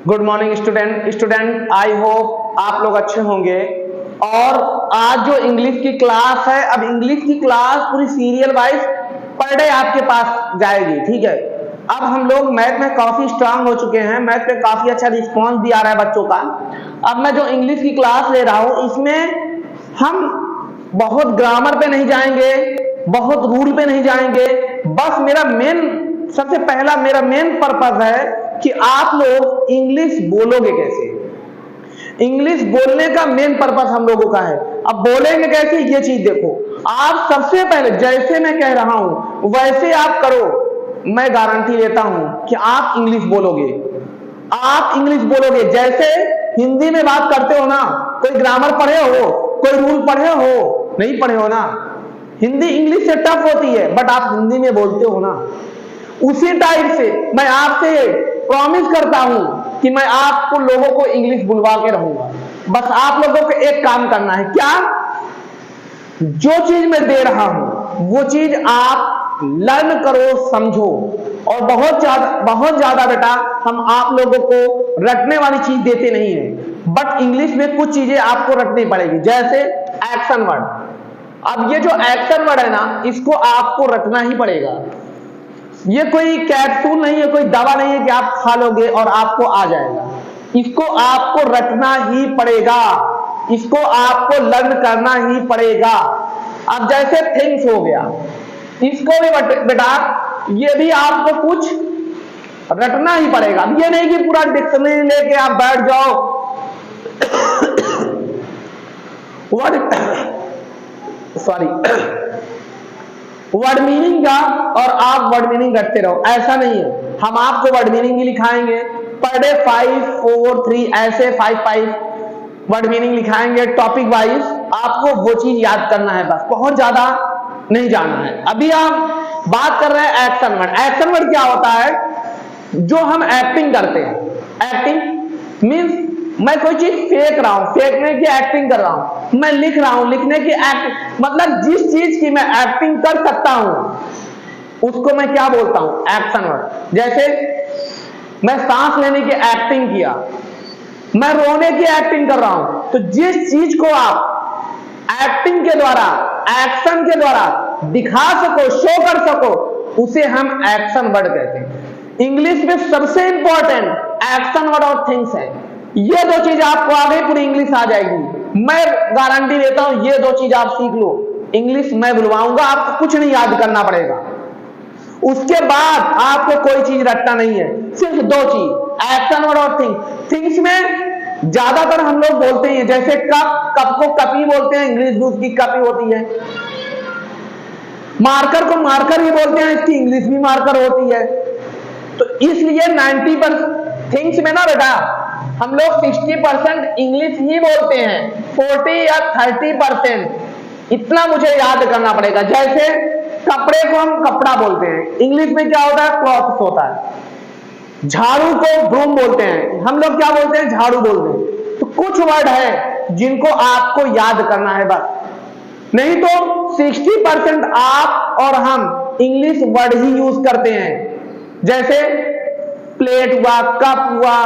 Good morning student I hope आप लोग अच्छे होंगे। और आज जो इंग्लिश की क्लास है, अब इंग्लिश की क्लास पूरी सीरियल वाइज पर डे आपके पास जाएगी, ठीक है। अब हम लोग मैथ में काफी स्ट्रांग हो चुके हैं, मैथ पे काफी अच्छा रिस्पांस भी आ रहा है बच्चों का। अब मैं जो इंग्लिश की क्लास ले रहा हूं, इसमें हम बहुत ग्रामर पे नहीं जाएंगे, बहुत रूल पे नहीं जाएंगे। बस सबसे पहला मेरा मेन पर्पस है कि आप लोग इंग्लिश बोलोगे कैसे। इंग्लिश बोलने का मेन पर्पस हम लोगों का है। अब बोलेंगे कैसे, ये चीज देखो। आप सबसे पहले जैसे मैं कह रहा हूं वैसे आप करो, मैं गारंटी लेता हूं कि आप इंग्लिश बोलोगे। आप इंग्लिश बोलोगे जैसे हिंदी में बात करते हो ना। कोई ग्रामर पढ़े हो, कोई रूल पढ़े हो? नहीं पढ़े हो ना। हिंदी इंग्लिश से टफ होती है, बट आप हिंदी में बोलते हो ना। उसी टाइप से मैं आपसे प्रॉमिस करता हूं कि मैं आपको लोगों को इंग्लिश बुलवा के रहूंगा। बस आप लोगों को एक काम करना है, क्या? जो चीज मैं दे रहा हूं वो चीज आप लर्न करो, समझो। और बहुत ज्यादा बेटा हम आप लोगों को रटने वाली चीज देते नहीं है, बट इंग्लिश में कुछ चीजें आपको रटनी पड़ेगी, जैसे एक्शन वर्ड। अब ये जो एक्शन वर्ड है ना, इसको आपको रटना ही पड़ेगा। ये कोई कैप्सूल नहीं है, कोई दवा नहीं है कि आप खा लोगे और आपको आ जाएगा। इसको आपको रटना ही पड़ेगा, इसको आपको लर्न करना ही पड़ेगा। अब जैसे थिंग्स हो गया, इसको भी बेटा ये भी आपको कुछ रटना ही पड़ेगा। अब ये नहीं कि पूरा डिक्शनरी लेके आप बैठ जाओ वर्ड मीनिंग का और आप वर्ड मीनिंग रखते रहो, ऐसा नहीं है। हम आपको वर्ड मीनिंग भी लिखाएंगे पर डे 5, 4, 3 ऐसे 5 वर्ड मीनिंग लिखाएंगे टॉपिक वाइज। आपको वो चीज याद करना है, बस बहुत ज्यादा नहीं जाना है। अभी आप बात कर रहे हैं एक्शन वर्ड। एक्शन वर्ड क्या होता है? जो हम एक्टिंग करते हैं। एक्टिंग मीन्स मैं कोई चीज फेंक रहा हूं, फेंकने की एक्टिंग कर रहा हूं। मैं लिख रहा हूं, लिखने की मतलब जिस चीज की मैं एक्टिंग कर सकता हूं उसको मैं क्या बोलता हूं? Action word. जैसे मैं सांस लेने की एक्टिंग किया, मैं रोने की एक्टिंग कर रहा हूं। तो जिस चीज को आप एक्टिंग के द्वारा, एक्शन के द्वारा दिखा सको, शो कर सको, उसे हम एक्शन वर्ड कहते हैं। इंग्लिश में सबसे इंपॉर्टेंट एक्शन वर्ड और थिंग्स है। ये दो चीज आपको आ गई, पूरी इंग्लिश आ जाएगी। मैं गारंटी देता हूं ये दो चीज आप सीख लो, इंग्लिश मैं बुलवाऊंगा, आपको कुछ नहीं याद करना पड़ेगा। उसके बाद आपको कोई चीज रटना नहीं है, सिर्फ दो चीज, एक्शन वर्ड और थिंग्स। थिंग्स में ज्यादातर हम लोग बोलते हैं, जैसे कप को कपी बोलते हैं, इंग्लिश भी उसकी कपी होती है। मार्कर को मार्कर ही बोलते हैं, इसकी इंग्लिश भी मार्कर होती है। तो इसलिए 90% थिंग्स में ना बेटा हम लोग 60% इंग्लिश ही बोलते हैं, 40 या 30% इतना मुझे याद करना पड़ेगा। जैसे कपड़े को हम कपड़ा बोलते हैं, इंग्लिश में क्या होता है? क्लॉथ्स होता है। झाड़ू को ब्रूम बोलते हैं, हम लोग क्या बोलते हैं? झाड़ू बोलते हैं। तो कुछ वर्ड है जिनको आपको याद करना है बस, नहीं तो 60% आप और हम इंग्लिश वर्ड ही यूज करते हैं। जैसे प्लेट हुआ, कप हुआ,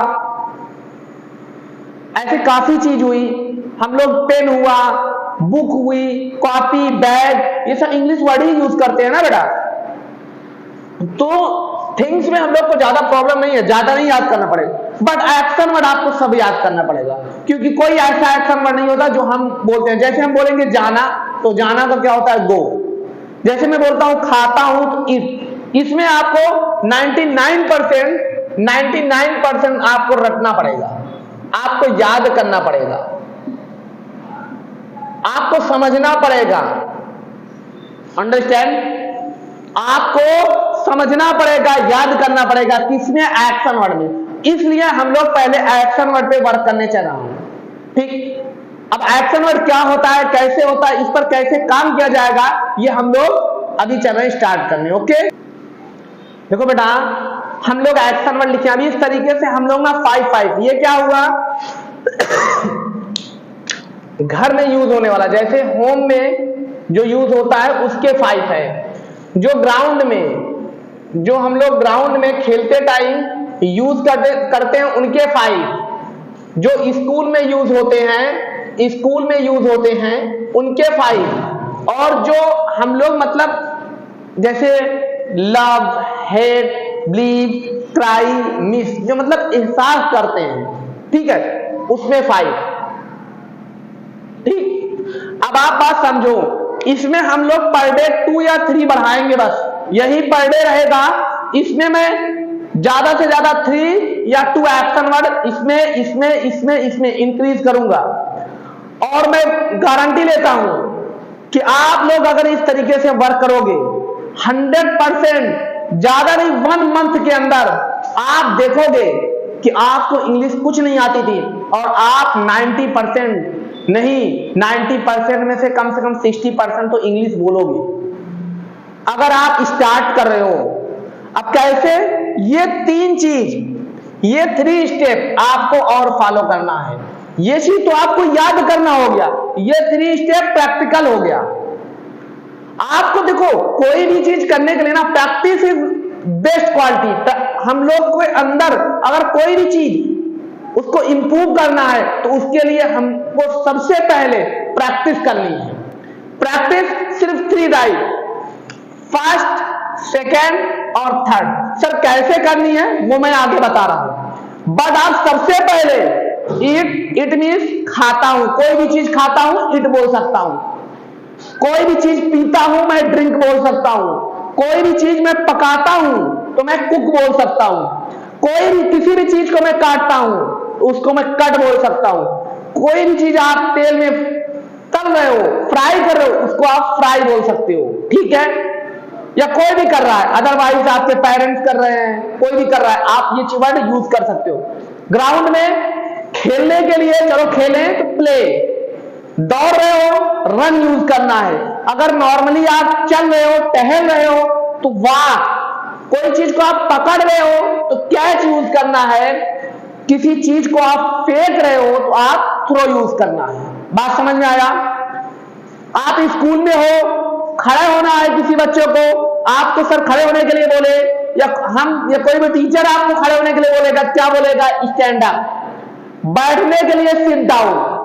ऐसे काफी चीज हुई। हम लोग पेन हुआ, बुक हुई, कॉपी, बैग, ये सब इंग्लिश वर्ड ही यूज करते हैं ना बेटा। तो थिंग्स में हम लोग को ज्यादा प्रॉब्लम नहीं है, ज्यादा नहीं याद करना पड़ेगा। बट एक्शन वर्ड आपको सब याद करना पड़ेगा, क्योंकि कोई ऐसा एक्शन वर्ड नहीं होता जो हम बोलते हैं। जैसे हम बोलेंगे जाना, तो जाना का क्या होता है? गो। जैसे मैं बोलता हूं खाता हूं, तो इसमें आपको 99% आपको रटना पड़ेगा, आपको याद करना पड़ेगा, आपको समझना पड़ेगा। अंडरस्टैंड? आपको समझना पड़ेगा, याद करना पड़ेगा, किसमें? एक्शन वर्ड में। इसलिए हम लोग पहले एक्शन वर्ड पे वर्क करने चल रहा हूं, ठीक। अब एक्शन वर्ड क्या होता है, कैसे होता है, इस पर कैसे काम किया जाएगा, ये हम लोग अभी चल रहे स्टार्ट करने। ओके, देखो बेटा हम लोग एक्शन वर्ड लिखे अभी इस तरीके से। हम लोग ना 5 ये क्या हुआ? घर में यूज होने वाला, जैसे होम में जो यूज होता है उसके 5 है। जो ग्राउंड में, जो हम लोग ग्राउंड में खेलते टाइम यूज करते हैं उनके 5, जो स्कूल में यूज होते हैं, स्कूल में यूज होते हैं उनके 5, और जो हम लोग मतलब जैसे love, hate, believe, cry, miss, जो मतलब एहसास करते हैं, ठीक है, उसमें 5। ठीक, अब आप बात समझो, इसमें हम लोग पर डे 2 या 3 बढ़ाएंगे, बस यही पर डे रहेगा। इसमें मैं ज्यादा से ज्यादा 3 या 2 एक्शन वर्ड इसमें इंक्रीज करूंगा, और मैं गारंटी लेता हूं कि आप लोग अगर इस तरीके से वर्क करोगे 100%, ज्यादा नहीं 1 मंथ के अंदर आप देखोगे कि आपको इंग्लिश कुछ नहीं आती थी और आप 90% नहीं, 90% में से कम 60% तो इंग्लिश बोलोगे, अगर आप स्टार्ट कर रहे हो। अब कैसे? ये 3 चीज, ये 3 स्टेप आपको और फॉलो करना है। ये चीज तो आपको याद करना हो गया, ये 3 स्टेप प्रैक्टिकल हो गया। आपको देखो, कोई भी चीज करने के लिए ना प्रैक्टिस इज बेस्ट क्वालिटी। हम लोग के अंदर अगर कोई भी चीज उसको इंप्रूव करना है तो उसके लिए हमको सबसे पहले प्रैक्टिस करनी है। प्रैक्टिस सिर्फ 3 राइट, फर्स्ट, सेकेंड और थर्ड। सर कैसे करनी है वो मैं आगे बता रहा हूं, बट आप सबसे पहले इट मीन्स खाता हूं, कोई भी चीज खाता हूं इट बोल सकता हूं, कोई भी चीज पीता हूं मैं ड्रिंक बोल सकता हूं, कोई भी चीज मैं पकाता हूं तो मैं कुक बोल सकता हूं, कोई भी किसी भी चीज को मैं काटता हूं उसको मैं कट बोल सकता हूं, कोई भी चीज आप तेल में तल रहे हो, फ्राई कर रहे हो, उसको आप फ्राई बोल सकते हो, ठीक है, या कोई भी कर रहा है, अदरवाइज आपके पेरेंट्स कर रहे हैं, कोई भी कर रहा है, आप ये वर्ड यूज कर सकते हो। ग्राउंड में खेलने के लिए चलो खेलें तो प्ले, दौड़ रहे हो रन यूज करना है, अगर नॉर्मली आप चल रहे हो, टहल रहे हो तो वॉक, कोई चीज को आप पकड़ रहे हो तो कैच यूज करना है, किसी चीज को आप फेंक रहे हो तो आप थ्रो यूज करना है। बात समझ में आया? आप स्कूल में हो, खड़े होना है किसी बच्चों को, आपको सर खड़े होने के लिए बोले, या कोई भी टीचर आपको खड़े होने के लिए बोलेगा, क्या बोलेगा? Stand up. बैठने के लिए सिट डाउन।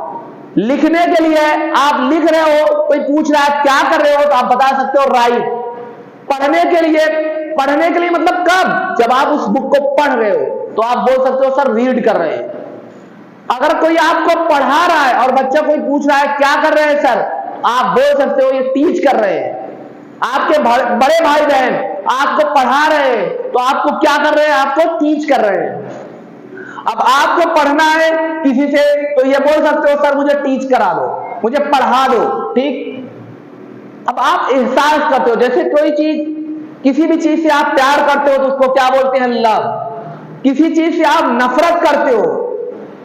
लिखने के लिए आप लिख रहे हो, कोई पूछ रहा है क्या कर रहे हो तो आप बता सकते हो राइट। पढ़ने के लिए मतलब कब? जब आप उस बुक को पढ़ रहे हो तो आप बोल सकते हो सर रीड कर रहे हैं। अगर कोई आपको पढ़ा रहा है और बच्चा कोई पूछ रहा है क्या कर रहे हैं सर, आप बोल सकते हो ये टीच कर रहे हैं। आपके बड़े भाई बहन आपको पढ़ा रहे हैं तो आपको क्या कर रहे हैं? आपको टीच कर रहे हैं। अब आपको पढ़ना है किसी से तो ये बोल सकते हो सर मुझे टीच करा दो, मुझे पढ़ा दो, ठीक। अब आप एहसास करते हो, जैसे कोई चीज, किसी भी चीज से आप प्यार करते हो तो उसको क्या बोलते हैं? लव। किसी चीज से आप नफरत करते हो,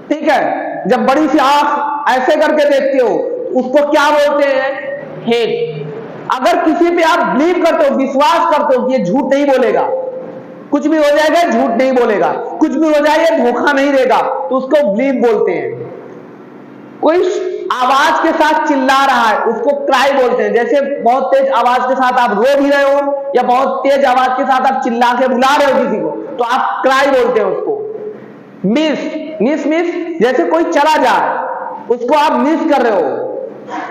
ठीक है, जब बड़ी सी आंख ऐसे करके देखते हो उसको क्या बोलते हैं? हेट। अगर किसी पे आप बिलीव करते हो, विश्वास करते हो कि ये झूठ नहीं बोलेगा, कुछ भी हो जाएगा झूठ नहीं बोलेगा, कुछ भी हो जाए धोखा नहीं देगा, तो उसको बिलीव बोलते हैं। कोई आवाज के साथ चिल्ला रहा है उसको क्राई बोलते हैं। जैसे बहुत तेज आवाज के साथ आप रो भी रहे हो या बहुत तेज आवाज के साथ आप चिल्ला के बुला रहे हो किसी को तो आप क्राई बोलते हैं उसको। मिस जैसे कोई चला जाए उसको आप मिस कर रहे हो,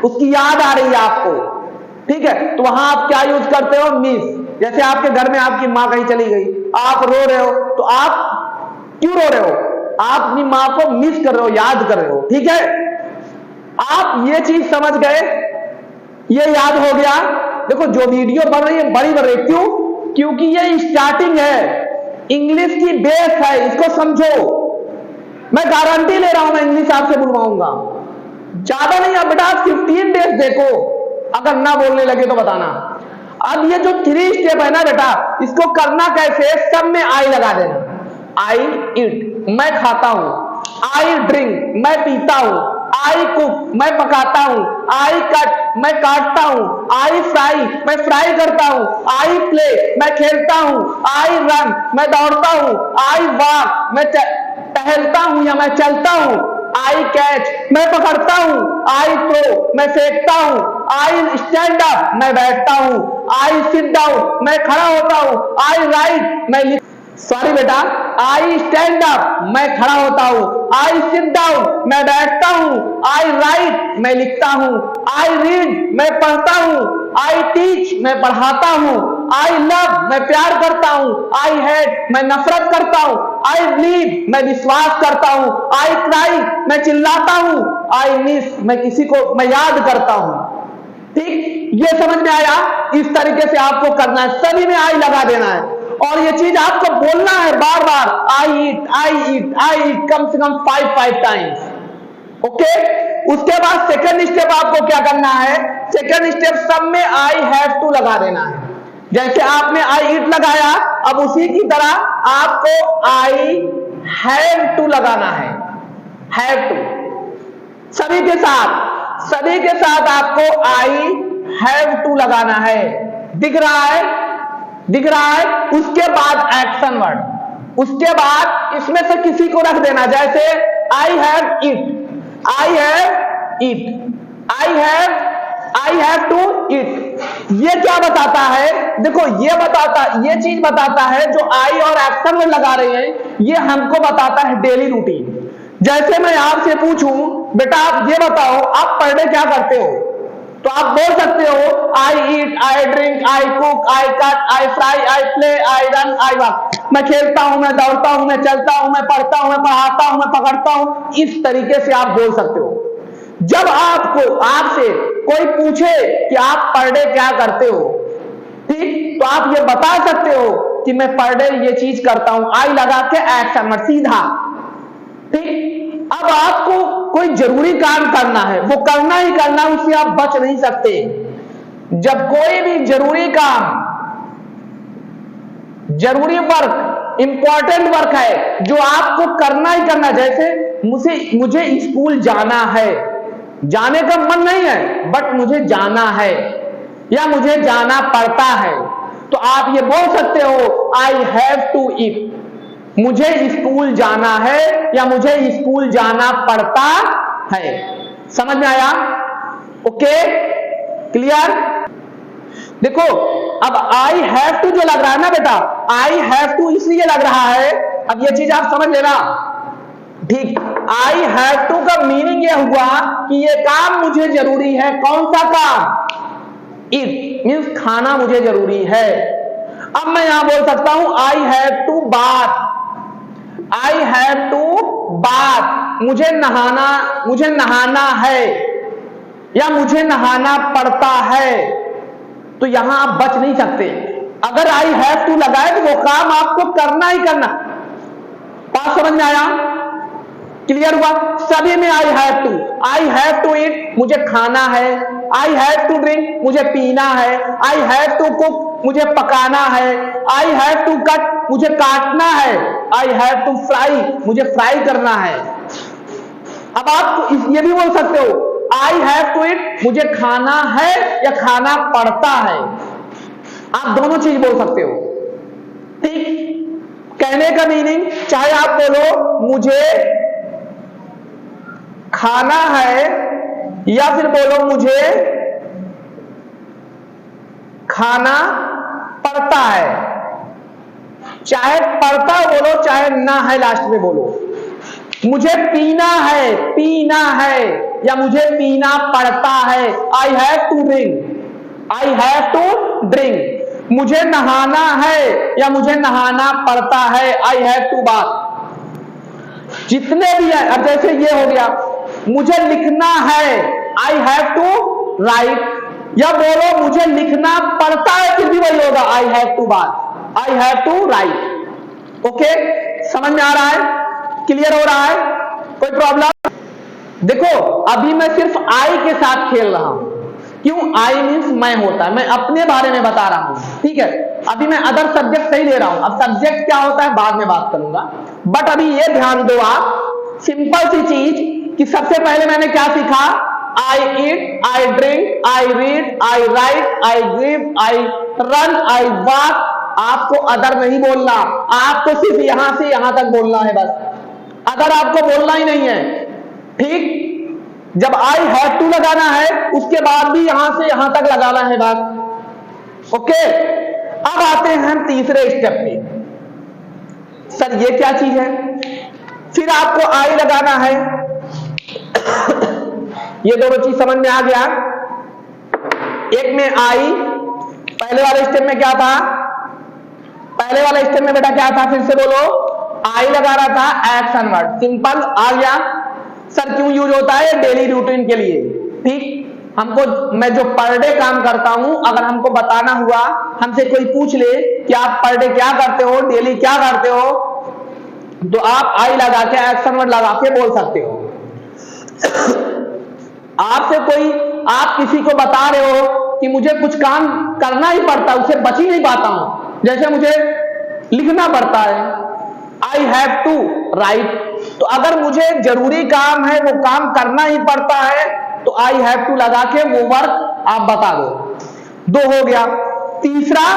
उसकी याद आ रही है आपको, ठीक है, तो वहां आप क्या यूज करते हो? मिस। जैसे आपके घर में आपकी माँ कहीं चली गई, आप रो रहे हो तो आप क्यों रो रहे हो? आप अपनी माँ को मिस कर रहे हो, याद कर रहे हो, ठीक है। आप ये चीज समझ गए, ये याद हो गया। देखो जो वीडियो बन रही है बड़ी बन रही, क्यों? क्योंकि ये स्टार्टिंग है, इंग्लिश की बेस है, इसको समझो। मैं गारंटी ले रहा हूं, मैं इंग्लिश आपसे बुलवाऊंगा, ज्यादा नहीं। अब बेटा 15 डेज देखो, अगर ना बोलने लगे तो बताना। अब ये जो 3 स्टेप है ना बेटा, इसको करना कैसे? सब में आई लगा देना। आई ईट, मैं खाता हूं। आई ड्रिंक, मैं पीता हूं। आई कुक, मैं पकाता हूं। आई कट, मैं काटता हूं। आई फ्राई, मैं फ्राई करता हूं। आई प्ले, मैं खेलता हूं। आई रन, मैं दौड़ता हूं। आई वॉक, मैं टहलता हूं या मैं चलता हूं। आई कैच, मैं पकड़ता हूं। आई थ्रो, मैं फेंकता हूं। आई स्टैंड अप, मैं बैठता हूं। आई सिट डाउन, मैं खड़ा होता हूं। आई राइट, मैं सॉरी बेटा, आई स्टैंड अप, मैं खड़ा होता हूं। आई सिट डाउन, मैं बैठता हूं। आई राइट, मैं लिखता हूं। आई रीड, मैं पढ़ता हूं। आई टीच, मैं पढ़ाता हूं। आई लव, मैं प्यार करता हूं। आई हेट, मैं नफरत करता हूं। आई बिलीव, मैं विश्वास करता हूं। आई क्राई, मैं चिल्लाता हूं। आई मिस, मैं किसी को मैं याद करता हूं। ठीक, ये समझ में आया? इस तरीके से आपको करना है, सभी में आई लगा देना है और ये चीज आपको बोलना है बार बार, आई ईट, आई ईट, आई ईट, कम से कम 5 टाइम्स। ओके, उसके बाद सेकंड स्टेप आपको क्या करना है? सेकंड स्टेप सब में आई हैव टू लगा देना है। जैसे आपने आई ईट लगाया, अब उसी की तरह आपको आई हैव टू लगाना है। हैव टू सभी के साथ आपको आई हैव टू लगाना है। दिख रहा है? दिख रहा है? उसके बाद एक्शन वर्ड, उसके बाद इसमें से किसी को रख देना। जैसे I have it, I have it, I have to it. ये क्या बताता है? देखो, ये चीज बताता है जो आई और एक्शन वर्ड लगा रहे हैं, ये हमको बताता है डेली रूटीन। जैसे मैं आपसे पूछूं, बेटा आप ये बताओ, आप पर डे क्या करते हो? तो आप बोल सकते हो I eat, I drink, I cook, I cut, I fry, I play, I run, I walk. मैं खेलता हूं, मैं दौड़ता हूं, मैं चलता हूं, मैं पढ़ता हूं, मैं पढ़ाता हूं, मैं पकड़ता हूं। इस तरीके से आप बोल सकते हो। जब आपसे कोई पूछे कि आप पर डे क्या करते हो, ठीक, तो आप ये बता सकते हो कि मैं पर डे ये चीज करता हूं, आई लगा के एक्शन वर्ड सीधा। ठीक, अब आपको कोई जरूरी काम करना है, वो करना ही करना, उससे आप बच नहीं सकते। जब कोई भी जरूरी काम, जरूरी वर्क, इंपॉर्टेंट वर्क है जो आपको करना ही करना, जैसे मुझे स्कूल जाना है, जाने का मन नहीं है बट मुझे जाना है या मुझे जाना पड़ता है, तो आप ये बोल सकते हो आई हैव टू इट, मुझे स्कूल जाना है या मुझे स्कूल जाना पड़ता है। समझ में आया? Okay, clear? देखो, अब आई हैव टू जो लग रहा है ना बेटा, आई हैव टू इसलिए लग रहा है, अब ये चीज आप समझ लेना। ठीक, आई हैव टू का मीनिंग यह हुआ कि ये काम मुझे जरूरी है। कौन सा काम? इट मीन्स खाना मुझे जरूरी है। अब मैं यहां बोल सकता हूं I have to bath, I have to bath, मुझे नहाना है या मुझे नहाना पड़ता है। तो यहां आप बच नहीं सकते। अगर आई हैव टू लगाए तो वो काम आपको करना ही करना। बात समझ में आया? क्लियर हुआ? सभी में आई हैव टू ईट, मुझे खाना है। आई हैव टू ड्रिंक, मुझे पीना है। आई हैव टू कुक, मुझे पकाना है। आई हैव टू कट, मुझे काटना है। आई हैव टू फ्राई, मुझे फ्राई करना है। अब आप ये भी बोल सकते हो आई हैव टू ईट, मुझे खाना है या खाना पड़ता है। आप दोनों चीज बोल सकते हो। ठीक, कहने का मीनिंग चाहे आप बोलो मुझे खाना है या फिर बोलो मुझे खाना पड़ता है। चाहे पड़ता बोलो चाहे ना है लास्ट में बोलो। मुझे पीना है या मुझे पीना पड़ता है। I have to drink, I have to drink. मुझे नहाना है या मुझे नहाना पड़ता है। I have to bath. जितने भी है, अब जैसे ये हो गया, मुझे लिखना है, आई हैव टू राइट, या बोलो मुझे लिखना पड़ता है, फिर भी वही होगा I have to bath, I have to write. Okay, समझ में आ रहा है? क्लियर हो रहा है? कोई प्रॉब्लम? देखो, अभी मैं सिर्फ आई के साथ खेल रहा हूं। क्यों? आई मीन्स मैं होता है, मैं अपने बारे में बता रहा हूं। ठीक है, अभी मैं अदर सब्जेक्ट नहीं ले रहा हूं। अब सब्जेक्ट क्या होता है बाद में बात करूंगा, बट अभी ये ध्यान दो आप, सिंपल सी चीज कि सबसे पहले मैंने क्या सीखा? I eat, I drink, I read, I write, I give, I run, I walk. आपको अदर नहीं बोलना, आपको सिर्फ यहां से यहां तक बोलना है बस, अदर आपको बोलना ही नहीं है। ठीक, जब आई हैव टू लगाना है उसके बाद भी यहां से यहां तक लगाना है बस। ओके, अब आते हैं हम तीसरे स्टेप पे। सर ये क्या चीज है? फिर आपको आई लगाना है। ये दोनों चीज समझ में आ गया। एक में आई, पहले वाले स्टेप में क्या था? पहले वाले स्टेप में बेटा क्या था? फिर से बोलो। आई लगा रहा था एक्शन वर्ड, सिंपल आ गया। सर क्यों यूज होता है? डेली रूटीन के लिए। ठीक, हमको, मैं जो पर डे काम करता हूं, अगर हमको बताना हुआ, हमसे कोई पूछ ले कि आप पर डे क्या करते हो, डेली क्या करते हो, तो आप आई लगा के, एक्शन वर्ड लगा के बोल सकते हो। आपसे कोई, आप किसी को बता रहे हो कि मुझे कुछ काम करना ही पड़ता है, उससे बच ही नहीं पाता हूं, जैसे मुझे लिखना पड़ता है, आई हैव टू राइट। तो अगर मुझे जरूरी काम है, वो काम करना ही पड़ता है, तो आई हैव टू लगा के वो वर्क आप बता दो। दो हो गया। तीसरा,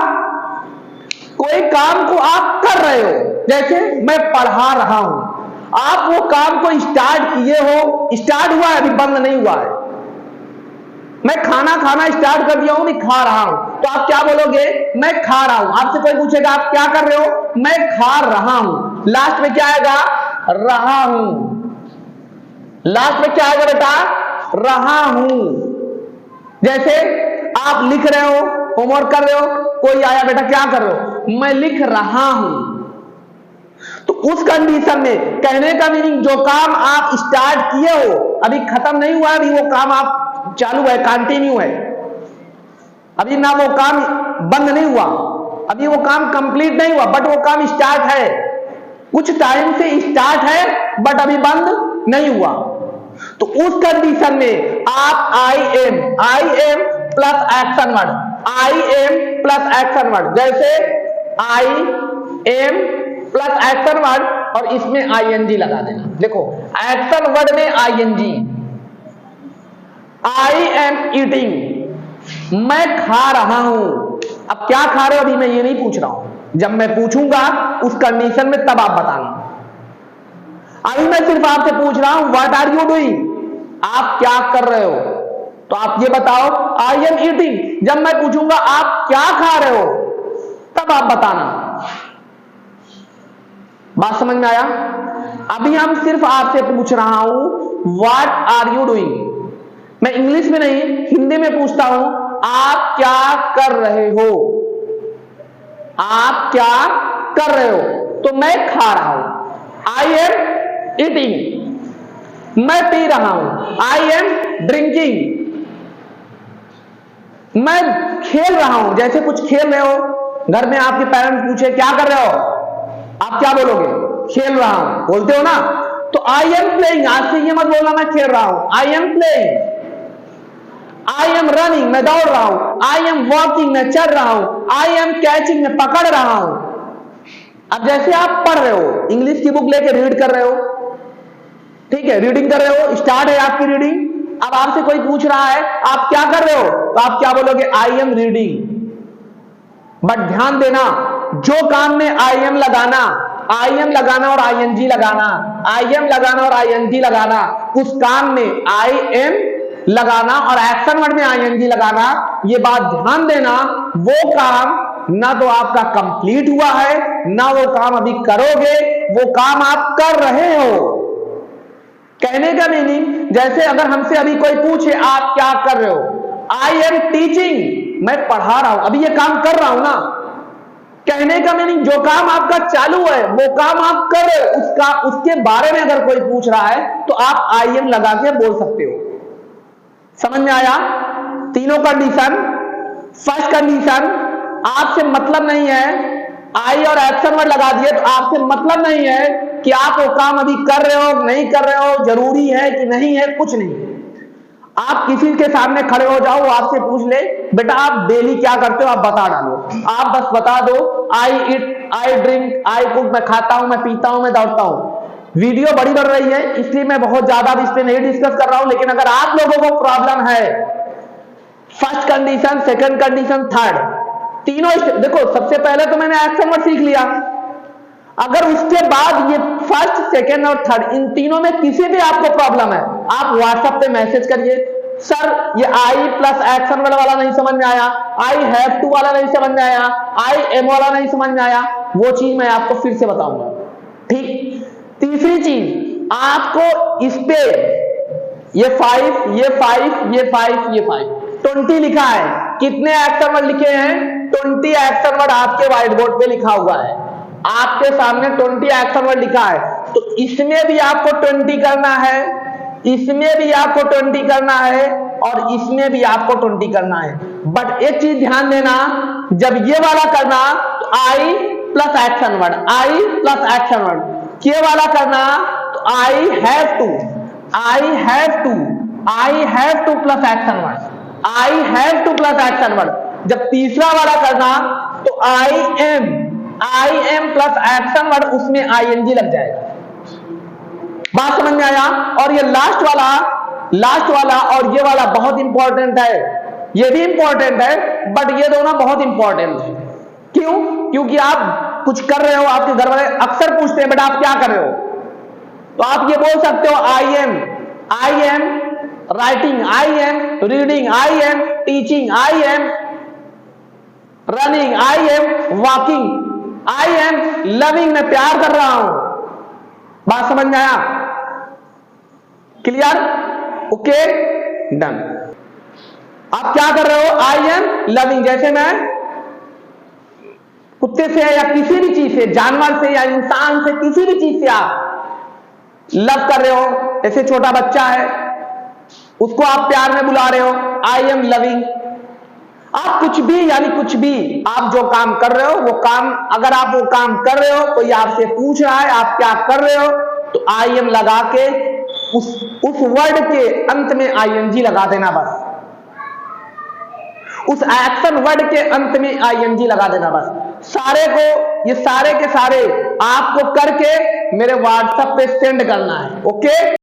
कोई काम को आप कर रहे हो, जैसे मैं पढ़ा रहा हूं, आप वो काम को स्टार्ट किए हो, स्टार्ट हुआ है, अभी बंद नहीं हुआ है। मैं खाना खाना स्टार्ट कर दिया हूं, नहीं खा रहा हूं, तो आप क्या बोलोगे? मैं खा रहा हूं। आपसे कोई पूछेगा आप क्या कर रहे हो? मैं खा रहा हूं। लास्ट में क्या आएगा? रहा हूं। लास्ट में क्या आएगा बेटा? रहा हूं। जैसे आप लिख रहे हो, होमवर्क कर रहे हो, कोई आया, बेटा क्या कर रहे हो? मैं लिख रहा हूं। तो उस कंडीशन में कहने का मीनिंग, जो काम आप स्टार्ट किए हो, अभी खत्म नहीं हुआ, अभी वो काम आप चालू है, कंटिन्यू है, अभी ना वो काम बंद नहीं हुआ, अभी वो काम कंप्लीट नहीं हुआ, बट वो काम स्टार्ट है, कुछ टाइम से स्टार्ट है, बट अभी बंद नहीं हुआ। तो उस कंडीशन में आप I am plus action word, I am plus action word, जैसे I am plus action word और इसमें आईएनजी लगा देना। देखो एक्शन वर्ड में आईएनजी, आई एम ईटिंग, मैं खा रहा हूं। अब क्या खा रहे हो अभी मैं ये नहीं पूछ रहा हूं, जब मैं पूछूंगा उस कंडीशन में तब आप बताना। अभी मैं सिर्फ आपसे पूछ रहा हूं व्हाट आर यू डूइंग, आप क्या कर रहे हो, तो आप ये बताओ आई एम ईटिंग। जब मैं पूछूंगा आप क्या खा रहे हो, तब आप बताना। बात समझ में आया? अभी हम सिर्फ आपसे पूछ रहा हूं व्हाट आर यू डूइंग, मैं इंग्लिश में नहीं हिंदी में पूछता हूं आप क्या कर रहे हो, आप क्या कर रहे हो, तो मैं खा रहा हूं, आई एम ईटिंग। मैं पी रहा हूं, आई एम ड्रिंकिंग। मैं खेल रहा हूं, जैसे कुछ खेल रहे हो, घर में आपके पेरेंट्स पूछे क्या कर रहे हो, आप क्या बोलोगे? खेल रहा हूं, बोलते हो ना। तो आई एम प्लेइंग, आज से ये मत बोलना मैं खेल रहा हूं, I am playing. I am running, मैं दौड़ रहा हूं, आई एम वॉकिंग, मैं चल रहा हूं, आई एम कैचिंग, मैं पकड़ रहा हूं। अब जैसे आप पढ़ रहे हो, इंग्लिश की बुक लेके रीड कर रहे हो, ठीक है, रीडिंग कर रहे हो, स्टार्ट है आपकी रीडिंग। अब आपसे कोई पूछ रहा है आप क्या कर रहे हो, तो आप क्या बोलोगे? I am reading. बट ध्यान देना, जो काम में आई एम लगाना और आईएनजी लगाना, आई एम लगाना और आईएनजी लगाना, उस काम में आई एम लगाना और एक्शन वर्ड में आईएनजी लगाना, ये बात ध्यान देना, वो काम ना तो आपका कंप्लीट हुआ है, ना वो काम अभी करोगे, वो काम आप कर रहे हो। कहने का मीनिंग, जैसे अगर हमसे अभी कोई पूछे आप क्या कर रहे हो, आई एम टीचिंग, मैं पढ़ा रहा हूं, अभी ये काम कर रहा हूं ना। कहने का मीनिंग, जो काम आपका चालू है वो काम आप कर रहे हो, उसके बारे में अगर कोई पूछ रहा है तो आप आई एम लगा के बोल सकते हो। समझ में आया? तीनों कंडीशन। फर्स्ट कंडीशन, आपसे मतलब नहीं है, आई और एक्शन वर्ड लगा दिए तो आपसे मतलब नहीं है कि आप वो काम अभी कर रहे हो नहीं कर रहे हो, जरूरी है कि नहीं है, कुछ नहीं। आप किसी के सामने खड़े हो जाओ, वो आपसे पूछ ले बेटा आप डेली क्या करते हो, आप बता डालो, आप बस बता दो आई eat, I drink, I cook, मैं खाता हूं, मैं पीता हूं, मैं दौड़ता हूं। वीडियो बड़ी बढ़ रही है इसलिए मैं बहुत ज्यादा इस पे नहीं डिस्कस कर रहा हूं, लेकिन अगर आप लोगों को प्रॉब्लम है, first condition, second condition, third, तीनों देखो, सबसे पहले तो मैंने एक्शन वर्ड सीख लिया, अगर उसके बाद ये फर्स्ट, सेकंड और थर्ड, इन तीनों में किसी भी आपको प्रॉब्लम है, आप व्हाट्सएप पे मैसेज करिए, सर ये आई प्लस एक्शन वर्ड वाला नहीं समझ में आया, आई हैव टू वाला नहीं समझ में आया, आई एम वाला नहीं समझ में आया, वो चीज मैं आपको फिर से बताऊंगा। ठीक। तीसरी चीज, आपको इस पे ये 5 ये 5 ये 5 ये 5 20 लिखा है। कितने एक्शन वर्ड लिखे हैं? 20 एक्शन वर्ड आपके व्हाइट बोर्ड पे लिखा हुआ है। आपके सामने 20 एक्शन वर्ड लिखा है, तो इसमें भी आपको 20 करना है, इसमें भी आपको 20 करना है, और इसमें भी आपको 20 करना है। बट एक चीज ध्यान देना, जब ये वाला करना तो I plus action word, I plus action word. ये वाला करना तो I have to, I have to, I have to plus action word, I have to plus action word. जब तीसरा वाला करना तो I am plus action word, उसमें आईएनजी लग जाएगा। बात समझ में आया? और ये लास्ट वाला और ये वाला बहुत इंपॉर्टेंट है, ये भी इंपॉर्टेंट है, बट ये दोनों बहुत इंपॉर्टेंट है। क्यों? क्योंकि आप कुछ कर रहे हो, आपके घर वाले अक्सर पूछते हैं बेटा आप क्या कर रहे हो, तो आप ये बोल सकते हो I am writing, I am reading, I am teaching, I am running, I am walking, I am loving, मैं प्यार कर रहा हूं। बात समझ में आया? क्लियर? Okay, done. आप क्या कर रहे हो? आई एम लविंग, जैसे मैं कुत्ते से या किसी भी चीज से, जानवर से या इंसान से, किसी भी चीज से आप लव कर रहे हो। जैसे छोटा बच्चा है, उसको आप प्यार में बुला रहे हो, आई एम लविंग। आप कुछ भी, यानी कुछ भी आप जो काम कर रहे हो, वो काम, अगर आप वो काम कर रहे हो, कोई आपसे पूछ रहा है आप क्या कर रहे हो, तो आई एम लगा के उस वर्ड के अंत में आईएनजी लगा देना बस। उस एक्शन वर्ड के अंत में आईएनजी लगा देना बस। सारे को, ये सारे के सारे आपको करके मेरे व्हाट्सएप पे सेंड करना है। ओके।